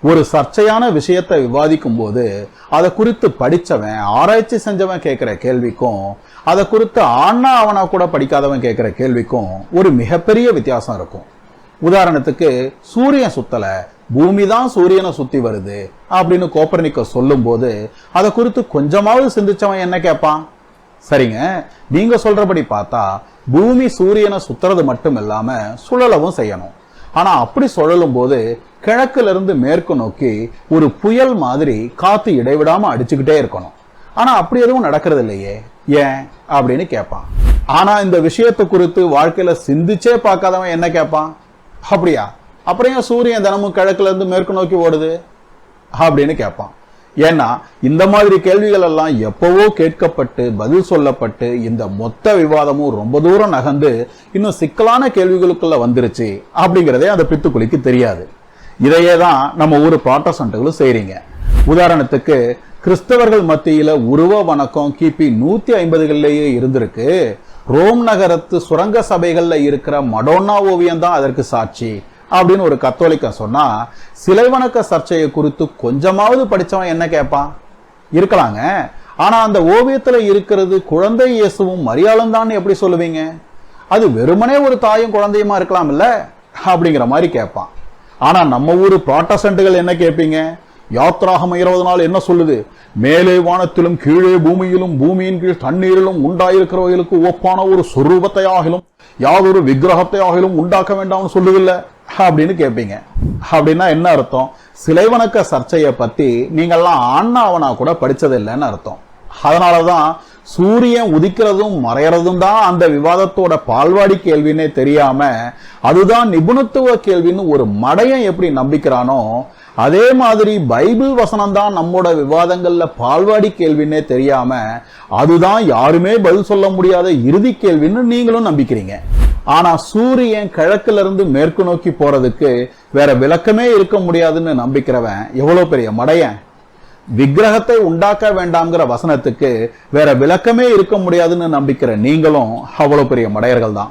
ஒரு சர்ச்சையான விஷயத்தை விவாதிக்கும் போது அதை குறித்து படிச்சவன் ஆராய்ச்சி செஞ்சவன் கேட்கிற கேள்விக்கும் அதை குறித்து ஆனா அவனா கூட படிக்காதவன் கேட்கிற கேள்விக்கும் ஒரு மிகப்பெரிய வித்தியாசம் இருக்கும். உதாரணத்துக்கு சூரியன் சுத்தல, பூமி தான் சூரியனை சுத்தி வருது அப்படின்னு கோப்பர்னிக்கஸ் சொல்லும் போது அதை குறித்து கொஞ்சமாவது சிந்திச்சவன் என்ன கேட்பான்? சரிங்க, நீங்க சொல்றபடி பார்த்தா பூமி சூரியனை சுத்துறது மட்டும் இல்லாம சுழலவும் செய்யணும். ஆனா அப்படி சுழலும் போது கிழக்குல இருந்து மேற்கு நோக்கி ஒரு புயல் மாதிரி காத்து இடைவிடாம அடிச்சுக்கிட்டே இருக்கணும். ஆனா அப்படி எதுவும் நடக்கிறது இல்லையே, ஏன் அப்படின்னு கேட்பான். ஆனா இந்த விஷயத்தை குறித்து வாழ்க்கையில சிந்திச்சே பார்க்காதவன் என்ன கேட்பான்? அப்படியா, அப்புறம் ஏன் சூரியன் தினமும் கிழக்குல இருந்து மேற்கு நோக்கி ஓடுது அப்படின்னு கேட்பான். ஏன்னா இந்த மாதிரி கேள்விகள் எல்லாம் எப்பவோ கேட்கப்பட்டு பதில் சொல்லப்பட்டு இந்த மொத்த விவாதமும் ரொம்ப தூரம் நகர்ந்து இன்னும் சிக்கலான கேள்விகளுக்குள்ள வந்துருச்சு அப்படிங்கிறதே அந்த பித்துக்குளிக்கு தெரியாது. இதையே தான் நம்ம ஊர் புராட்டஸ்டன்ட்களும் செய்றீங்க. உதாரணத்துக்கு கிறிஸ்தவர்கள் மத்தியில உருவ வணக்கம் கிபி 150களிலேயே இருந்திருக்கு. ரோம் நகரத்து சுரங்க சபைகள்ல இருக்கிற மடோன்னா ஓவியம் தான் அதற்கு சாட்சி அப்படின்னு ஒரு கத்தோலிக்க சொன்னா, சிலை வணக்க சர்ச்சையை குறித்து கொஞ்சமாவது படிச்சவன் என்ன கேட்பான்? இருக்கலாங்க, ஆனா அந்த ஓவியத்துல இருக்கிறது குழந்தை இயேசுவும் மரியாளும் தான் எப்படி சொல்லுவீங்க? அது வெறுமனே ஒரு தாயும் குழந்தையுமா இருக்கலாம் இல்ல அப்படிங்கிற மாதிரி கேட்பான். ஆனா நம்ம ஊரு புராட்டஸ்டன்ட்கள் என்ன கேட்பீங்க? யாத்ராகமம் 20 என்ன சொல்லுது? மேலே வானத்திலும் கீழே பூமியிலும் பூமியின் கீழ் தண்ணீரிலும் உண்டாயிருக்கிறவர்களுக்கு ஒப்பான ஒரு சொரூபத்தை ஆகிலும் யாதொரு விக்கிரகத்தை ஆகிலும் உண்டாக்க வேண்டாம்னு சொல்லுதில்ல அப்படின்னு கேட்பீங்க. அப்படின்னா என்ன அர்த்தம்? சிலை வணக்க சர்ச்சையை பத்தி நீங்கெல்லாம் ஆன்னா அவனா கூட படிச்சது இல்லைன்னு அர்த்தம். அதனாலதான் சூரியன் உதிக்கிறதும் மறையறதும் தான் அந்த விவாதத்தோட பால்வாடி கேள்வின்னே தெரியாம அதுதான் நிபுணத்துவ கேள்வின்னு ஒரு மடையன் எப்படி நம்பிக்கிறானோ, அதே மாதிரி பைபிள் வசனம் தான் நம்மோட விவாதங்கள்ல பால்வாடி கேள்வின்னே தெரியாம அதுதான் யாருமே பதில் சொல்ல முடியாத இறுதி கேள்வின்னு நீங்களும் நம்பிக்கிறீங்க. ஆனா சூரியன் கிழக்குல இருந்து மேற்கு நோக்கி போறதுக்கு வேற விளக்கமே இருக்க முடியாதுன்னு நம்பிக்கிறவன் எவ்வளவு பெரிய மடையன்? விக்கிரகத்தை உண்டாக்க வேண்டாம்ங்கிற வசனத்துக்கு வேற விளக்கமே இருக்க முடியாதுன்னு நம்பிக்கிற நீங்களும் அவ்வளவு பெரிய மடையர்கள் தான்.